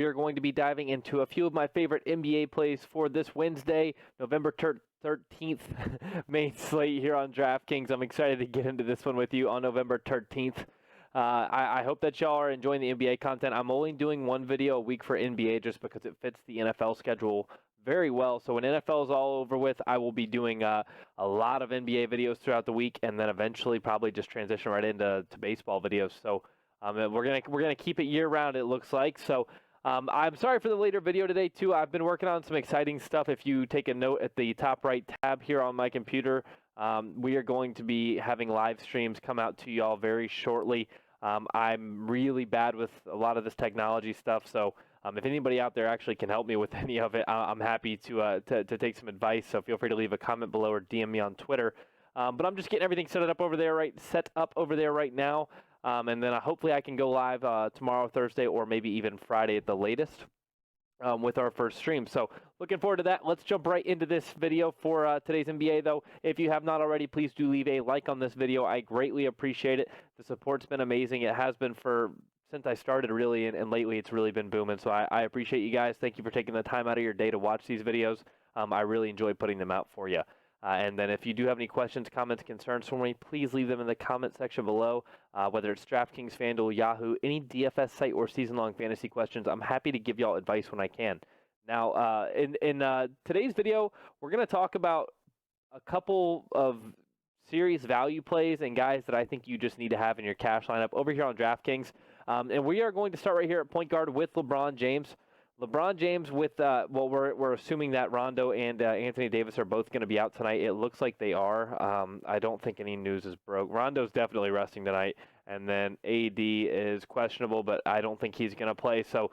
We are going to be diving into a few of my favorite NBA plays for this Wednesday, November 13th main slate here on Draftkings. I'm excited to get into this one with you on November 13th. I hope that y'all are enjoying the NBA content. I'm only doing one video a week for NBA just because it fits the NFL schedule very well. So when NFL is all over with, I will be doing a lot of NBA videos throughout the week, and then eventually probably just transition right into baseball videos. So we're gonna keep it year round, it looks like. So I'm sorry for the later video today too. I've been working on some exciting stuff. If you take a note at the top right tab here on my computer, we are going to be having live streams come out to y'all very shortly. I'm really bad with a lot of this technology stuff, so if anybody out there actually can help me with any of it, I'm happy to take some advice. So feel free to leave a comment below or DM me on Twitter. But I'm just getting everything set up over there right now. And then hopefully I can go live tomorrow, Thursday, or maybe even Friday at the latest with our first stream. So looking forward to that. Let's jump right into this video for today's NBA, though. If you have not already, please do leave a like on this video. I greatly appreciate it. The support's been amazing. It has been since I started, really, and lately it's really been booming. So I appreciate you guys. Thank you for taking the time out of your day to watch these videos. I really enjoy putting them out for you. And then if you do have any questions, comments, concerns for me, please leave them in the comment section below, whether it's DraftKings, FanDuel, Yahoo, any DFS site or season-long fantasy questions. I'm happy to give y'all advice when I can. Now, in today's video, we're going to talk about a couple of serious value plays and guys that I think you just need to have in your cash lineup over here on DraftKings. And we are going to start right here at point guard with LeBron James. LeBron James with, we're assuming that Rondo and Anthony Davis are both going to be out tonight. It looks like they are. I don't think any news is broke. Rondo's definitely resting tonight, and then AD is questionable, but I don't think he's going to play. So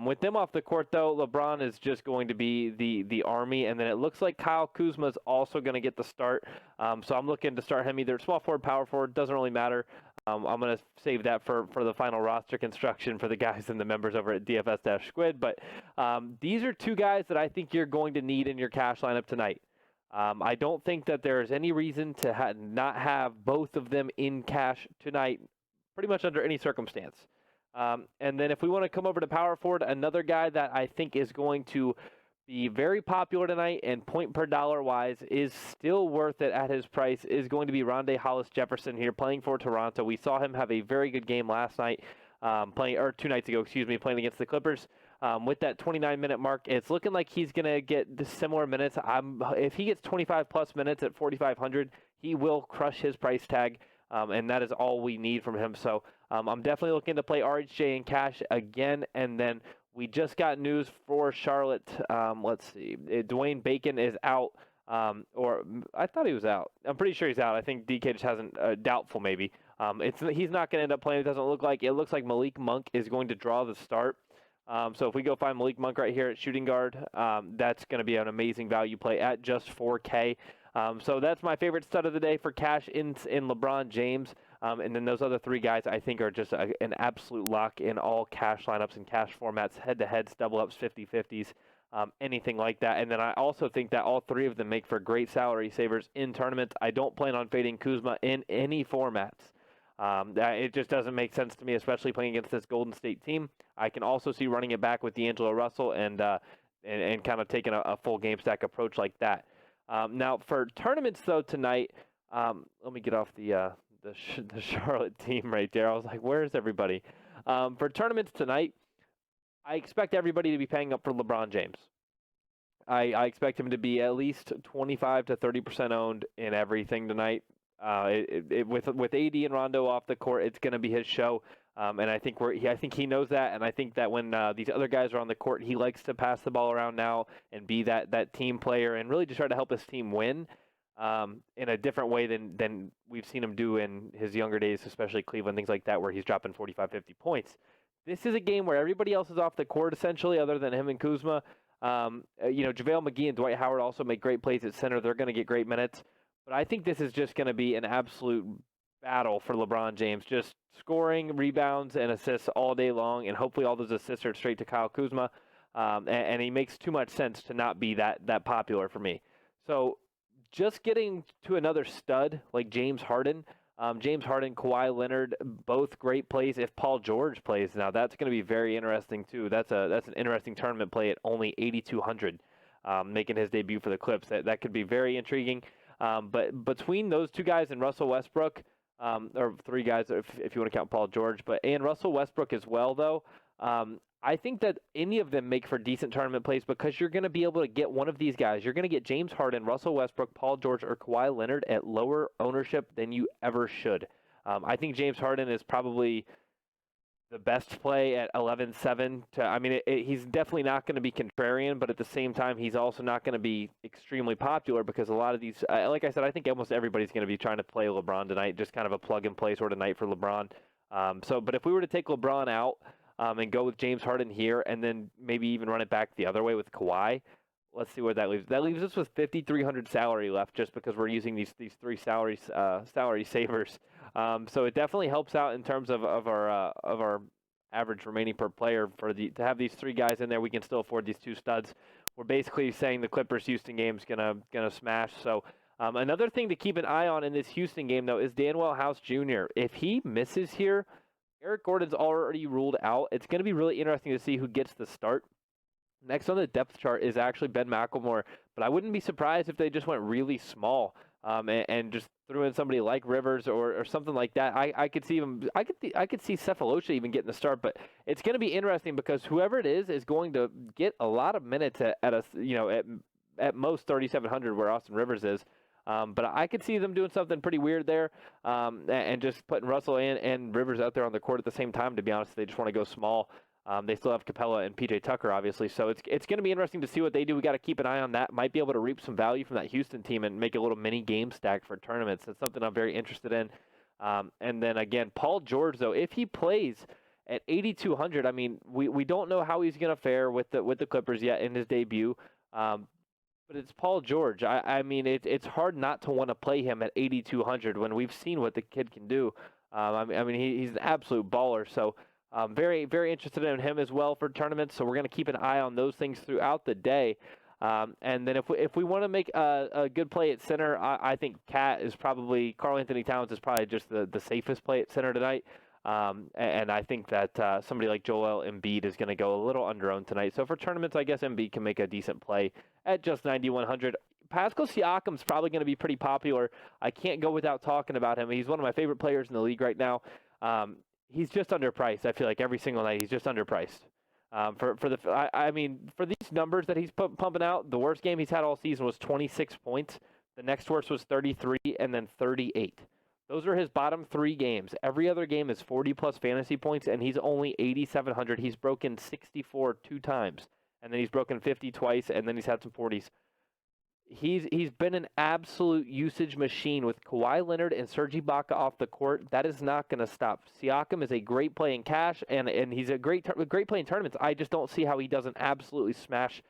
with them off the court, though, LeBron is just going to be the army, and then it looks like Kyle Kuzma is also going to get the start. So I'm looking to start him either small forward, power forward, doesn't really matter. I'm going to save that for the final roster construction for the guys and the members over at DFS-Squid. But these are two guys that I think you're going to need in your cash lineup tonight. I don't think that there's any reason to not have both of them in cash tonight, pretty much under any circumstance. And then if we want to come over to power forward, another guy that I think is going to be very popular tonight and point per dollar wise is still worth it at his price is going to be Rondae Hollis-Jefferson here playing for Toronto. We saw him have a very good game last night, 2 nights ago, playing against the Clippers. With that 29-minute mark, it's looking like he's going to get the similar minutes. If he gets 25-plus minutes at 4,500, he will crush his price tag, and that is all we need from him. So I'm definitely looking to play RHJ in cash again, and then we just got news for Charlotte. Let's see. Dwayne Bacon is out, or I thought he was out. I'm pretty sure he's out. I think DK just hasn't, doubtful maybe. He's not going to end up playing. It doesn't look like. It looks like Malik Monk is going to draw the start. So if we go find Malik Monk right here at shooting guard, that's going to be an amazing value play at just 4K. So that's my favorite stud of the day for cash in LeBron James. And then those other three guys I think are just an absolute lock in all cash lineups and cash formats, head-to-heads, double-ups, 50-50s, anything like that. And then I also think that all three of them make for great salary savers in tournaments. I don't plan on fading Kuzma in any formats. It just doesn't make sense to me, especially playing against this Golden State team. I can also see running it back with D'Angelo Russell and kind of taking a full game stack approach like that. Now, for tournaments, though, tonight, let me get off the Charlotte team right there. I was like, where's everybody? For tournaments tonight, I expect everybody to be paying up for LeBron James. I expect him to be at least 25 to 30% owned in everything tonight. With AD and Rondo off the court, it's going to be his show. And I think he knows that, and I think that when these other guys are on the court, he likes to pass the ball around now and be that team player and really just try to help his team win in a different way than we've seen him do in his younger days, especially Cleveland, things like that, where he's dropping 45, 50 points. This is a game where everybody else is off the court, essentially, other than him and Kuzma. JaVale McGee and Dwight Howard also make great plays at center. They're going to get great minutes. But I think this is just going to be an absolute battle for LeBron James, just scoring, rebounds, and assists all day long, and hopefully all those assists are straight to Kyle Kuzma. And he makes too much sense to not be that popular for me. So just getting to another stud like James Harden, James Harden, Kawhi Leonard, both great plays. If Paul George plays, now that's going to be very interesting too. That's an interesting tournament play at only 8,200, making his debut for the Clips. That could be very intriguing. But between those two guys and Russell Westbrook, or three guys if you want to count Paul George, and Russell Westbrook as well, though, I think that any of them make for decent tournament plays because you're going to be able to get one of these guys. You're going to get James Harden, Russell Westbrook, Paul George, or Kawhi Leonard at lower ownership than you ever should. I think James Harden is probably the best play at 11.7. He's definitely not going to be contrarian, but at the same time, he's also not going to be extremely popular because a lot of these, like I said, I think almost everybody's going to be trying to play LeBron tonight, just kind of a plug-and-play sort of night for LeBron. But if we were to take LeBron out, and go with James Harden here, and then maybe even run it back the other way with Kawhi. Let's see where that leaves. That leaves us with 5,300 salary left, just because we're using these three salary savers. So it definitely helps out in terms of our average remaining per player to have these three guys in there. We can still afford these two studs. We're basically saying the Clippers-Houston game's gonna smash. So another thing to keep an eye on in this Houston game though is Danuel House Jr. If he misses here, Eric Gordon's already ruled out. It's going to be really interesting to see who gets the start. Next on the depth chart is actually Ben McLemore, but I wouldn't be surprised if they just went really small and just threw in somebody like Rivers or something like that. I could see him. I could see Cephalosha even getting the start, but it's going to be interesting because whoever it is going to get a lot of minutes at most 3,700 where Austin Rivers is. But I could see them doing something pretty weird there, and just putting Russell and Rivers out there on the court at the same time. To be honest, they just want to go small. They still have Capella and PJ Tucker, obviously, so it's going to be interesting to see what they do. We got to keep an eye on that. Might be able to reap some value from that Houston team and make a little mini game stack for tournaments. That's something I'm very interested in. And then again, Paul George, though, if he plays at 8,200, we don't know how he's going to fare with the Clippers yet in his debut. But it's Paul George. It's hard not to want to play him at 8,200 when we've seen what the kid can do. He's an absolute baller. So very, very interested in him as well for tournaments. So we're going to keep an eye on those things throughout the day. And then if we want to make a good play at center, I think Karl Anthony Towns is probably just the safest play at center tonight. And I think that somebody like Joel Embiid is going to go a little under-owned tonight. So for tournaments, I guess Embiid can make a decent play at just 9,100. Pascal Siakam's probably going to be pretty popular. I can't go without talking about him. He's one of my favorite players in the league right now. He's just underpriced. I feel like every single night he's just underpriced. For these numbers that he's pumping out, the worst game he's had all season was 26 points. The next worst was 33 and then 38. Those are his bottom three games. Every other game is 40-plus fantasy points, and he's only 8,700. He's broken 64 two times, and then he's broken 50 twice, and then he's had some 40s. He's been an absolute usage machine with Kawhi Leonard and Serge Ibaka off the court. That is not going to stop. Siakam is a great play in cash, and he's a great play in tournaments. I just don't see how he doesn't absolutely smash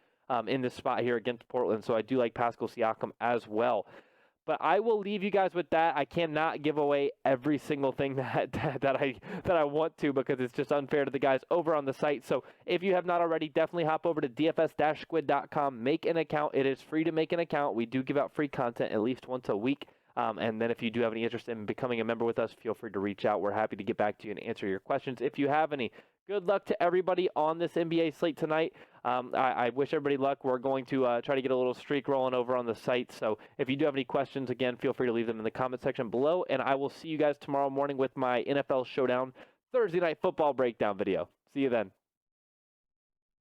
in this spot here against Portland, so I do like Pascal Siakam as well. But I will leave you guys with that. I cannot give away every single thing that I want to because it's just unfair to the guys over on the site. So if you have not already, definitely hop over to dfs-squid.com. Make an account. It is free to make an account. We do give out free content at least once a week. And then if you do have any interest in becoming a member with us, feel free to reach out. We're happy to get back to you and answer your questions if you have any. Good luck to everybody on this NBA slate tonight. I wish everybody luck. We're going to try to get a little streak rolling over on the site. So if you do have any questions, again, feel free to leave them in the comment section below. And I will see you guys tomorrow morning with my NFL Showdown Thursday Night Football breakdown video. See you then.